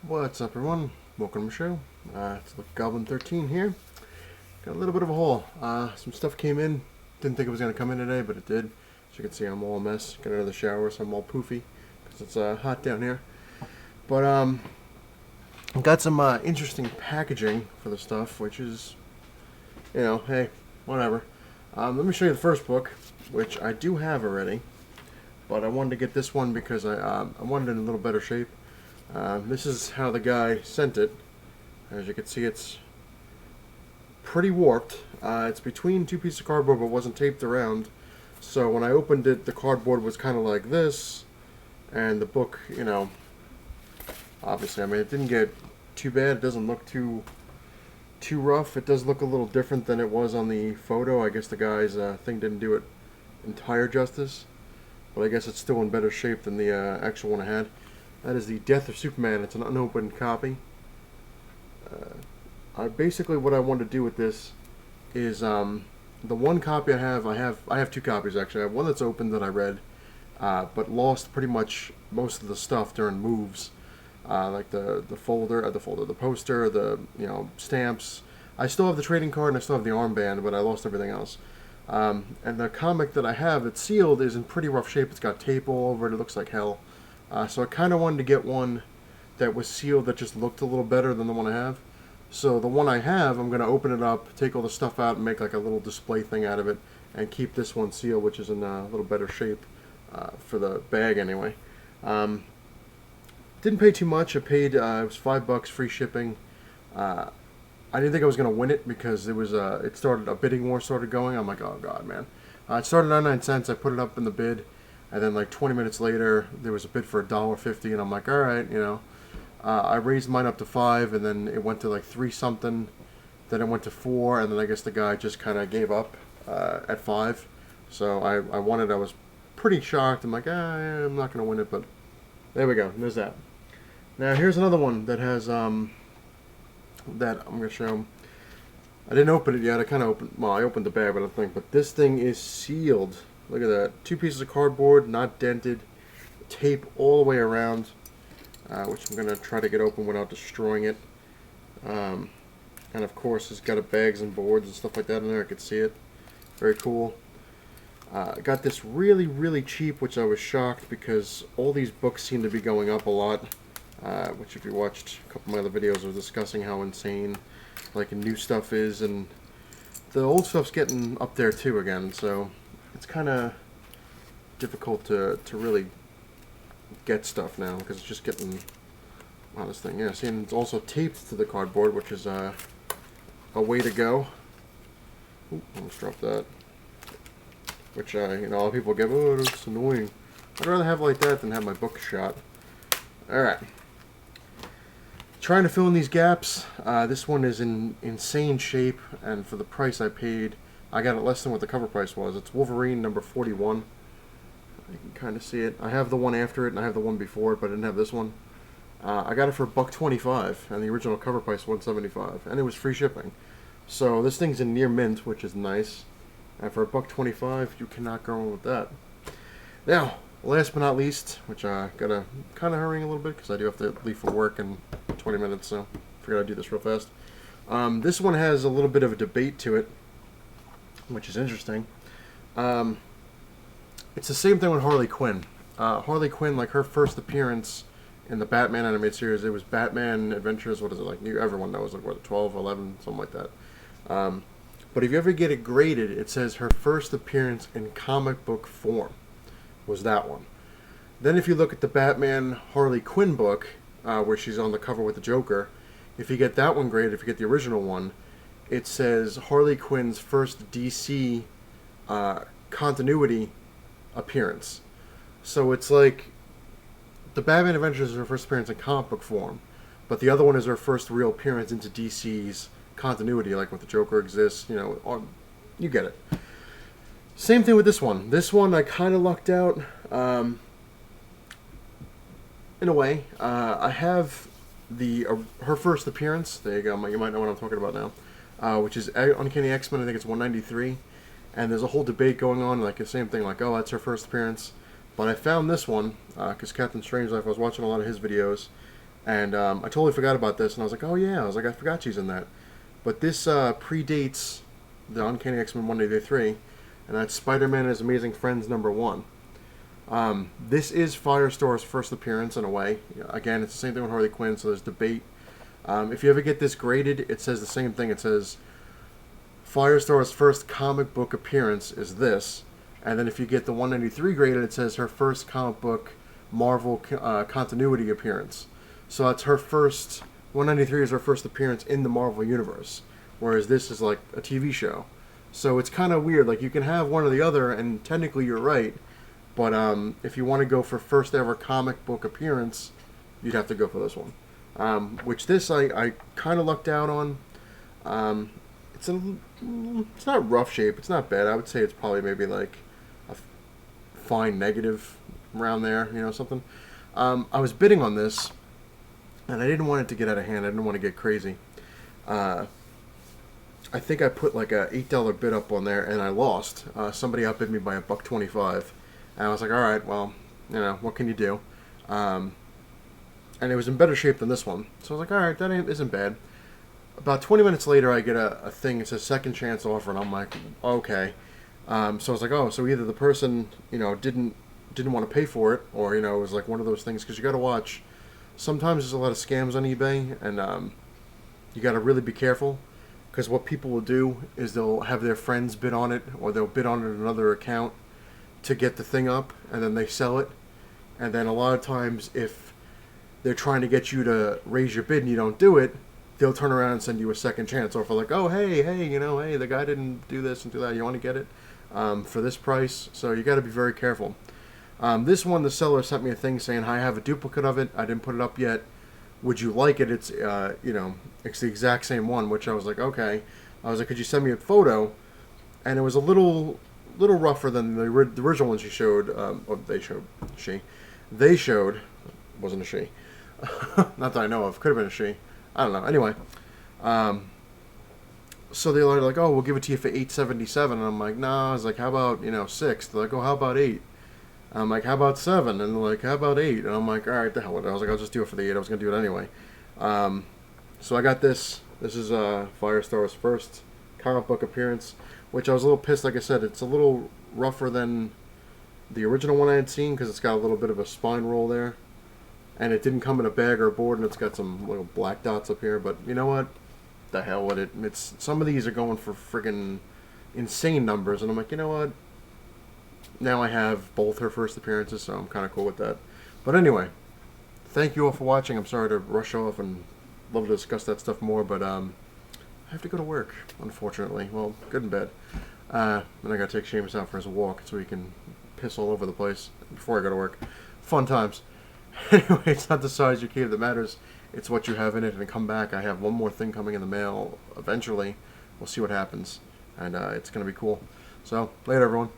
What's up, everyone? Welcome to the show. It's lokigoblin13 here. Got a little bit of a haul. Some stuff came in. Didn't think it was going to come in today, but it did. As you can see, I'm all a mess. Got out of the shower, so I'm all poofy because it's hot down here. But got some interesting packaging for the stuff, which is, hey, whatever. Let me show you the first book, which I do have already, but I wanted to get this one because I wanted it in a little better shape. This is how the guy sent it. As you can see, it's pretty warped. It's between two pieces of cardboard, but wasn't taped around. So when I opened it, the cardboard was kind of like this, and the book, obviously, it didn't get too bad. It doesn't look too rough. It does look a little different than it was on the photo. I guess the guy's thing didn't do it entire justice, but I guess it's still in better shape than the actual one I had. That is the Death of Superman. It's an unopened copy. Basically what I want to do with this is the one copy I have two copies actually. I have one that's open that I read, but lost pretty much most of the stuff during moves, like the poster, the stamps. I still have the trading card and I still have the armband, but I lost everything else. And the comic that I have that's sealed is in pretty rough shape. It's got tape all over it. It looks like hell. So I kind of wanted to get one that was sealed that just looked a little better than the one I have. So the one I have, I'm going to open it up, take all the stuff out, and make like a little display thing out of it, and keep this one sealed, which is in a little better shape for the bag anyway. Didn't pay too much. I paid it was $5 free shipping. I didn't think I was going to win it because it started, a bidding war started going. I'm like, oh god, man. It started at 99 cents. I put it up in the bid. And then like 20 minutes later, there was a bid for $1.50, and I'm like, all right, I raised mine up to $5, and then it went to like 3 something. Then it went to 4, and then I guess the guy just kind of gave up at 5. So I won it. I was pretty shocked. I'm like, I'm not going to win it, but there we go. There's that. Now here's another one that has that I'm going to show. I didn't open it yet. I opened the bag, but this thing is sealed. Look at that. 2 pieces of cardboard, not dented. Tape all the way around, which I'm going to try to get open without destroying it. And of course, it's got bags and boards and stuff like that in there. I could see it. Very cool. I got this really, really cheap, which I was shocked because all these books seem to be going up a lot. Which if you watched a couple of my other videos, I was discussing how insane like new stuff is. And the old stuff's getting up there too again, so it's kind of difficult to really get stuff now because it's just getting, wow, this thing, yeah, see, and it's also taped to the cardboard, which is a way to go. Ooh, almost dropped that. Which, a lot of people get, oh, that's annoying. I'd rather have it like that than have my book shot. Alright. Trying to fill in these gaps. This one is in insane shape, and for the price I paid, I got it less than what the cover price was. It's Wolverine number 41. You can kind of see it. I have the one after it, and I have the one before it, but I didn't have this one. I got it for $1.25, and the original cover price $1.75, and it was free shipping. So this thing's in near mint, which is nice. And for $1.25, you cannot go wrong with that. Now, last but not least, which I gotta kind of hurrying a little bit because I do have to leave for work in 20 minutes, so I figured I'd do this real fast. This one has a little bit of a debate to it, which is interesting. It's the same thing with Harley Quinn. Harley Quinn, like her first appearance in the Batman animated series, it was Batman Adventures, what is it, like everyone knows, like what, 12, 11, something like that. But if you ever get it graded, it says her first appearance in comic book form was that one. Then if you look at the Batman Harley Quinn book, where she's on the cover with the Joker, if you get that one graded, if you get the original one, it says Harley Quinn's first DC continuity appearance. So it's like the Batman Adventures is her first appearance in comic book form, but the other one is her first real appearance into DC's continuity, like when the Joker exists, you get it. Same thing with this one. This one I kind of lucked out in a way. I have her first appearance. There you go. You might know what I'm talking about now. Which is Uncanny X-Men. I think it's 193. And there's a whole debate going on, like the same thing, like, oh, that's her first appearance. But I found this one because Captain Strangelove, I was watching a lot of his videos, And I totally forgot about this, and I was like, oh yeah, I was like, I forgot she's in that. But this predates the Uncanny X-Men 183, and that's Spider-Man and His Amazing Friends #1. This is Firestar's first appearance in a way. Again, it's the same thing with Harley Quinn, so there's debate. If you ever get this graded, it says the same thing. It says Firestar's first comic book appearance is this, and then if you get the 193 graded, it says her first comic book Marvel continuity appearance. So that's her first. 193 is her first appearance in the Marvel universe, whereas this is like a TV show. So it's kind of weird. Like you can have one or the other, and technically you're right. But if you want to go for first ever comic book appearance, you'd have to go for this one. Which this I kind of lucked out on. It's not rough shape. It's not bad. I would say it's probably maybe like a fine negative around there. You know, something. I was bidding on this, and I didn't want it to get out of hand. I didn't want to get crazy. I think I put like a $8 bid up on there, and I lost. Somebody outbid me by $1.25, and I was like, all right, well, you know, what can you do? And it was in better shape than this one, so I was like, all right, that isn't bad. About 20 minutes later, I get a thing. It says second chance offer, and I'm like, okay. So I was like, oh, so either the person, you know, didn't want to pay for it, or you know, it was like one of those things, because you got to watch. Sometimes there's a lot of scams on eBay, and you got to really be careful, because what people will do is they'll have their friends bid on it, or they'll bid on it in another account to get the thing up, and then they sell it. And then a lot of times, if they're trying to get you to raise your bid and you don't do it, they'll turn around and send you a second chance offer, like, oh, hey, you know, hey, the guy didn't do this and do that. You want to get it for this price? So you got to be very careful. This one, the seller sent me a thing saying, I have a duplicate of it. I didn't put it up yet. Would you like it? It's, you know, it's the exact same one, which I was like, okay. I was like, could you send me a photo? And it was a little rougher than the original one she showed, or they showed, wasn't a she. Not that I know of. Could have been a she. I don't know. Anyway, so they were like, oh, we'll give it to you for $8.77. And I'm like, nah. I was like, how about, you know, 6? They're like, oh, how about 8? I'm like, how about 7? And they're like, how about 8? And I'm like, all right, the hell with it. I was like, I'll just do it for the 8. I was going to do it anyway. So I got this. This is Firestar's first comic book appearance, which I was a little pissed. Like I said, it's a little rougher than the original one I had seen, because it's got a little bit of a spine roll there. And it didn't come in a bag or a board, and it's got some little black dots up here. But you know what? The hell with it. It's some of these are going for friggin' insane numbers, and I'm like, you know what? Now I have both her first appearances, so I'm kind of cool with that. But anyway, thank you all for watching. I'm sorry to rush off and love to discuss that stuff more, but I have to go to work, unfortunately. Well, good and bad. And I got to take Seamus out for his walk so he can piss all over the place before I go to work. Fun times. Anyway, it's not the size of your cave that matters. It's what you have in it. And come back. I have one more thing coming in the mail eventually. We'll see what happens. And it's going to be cool. So, later, everyone.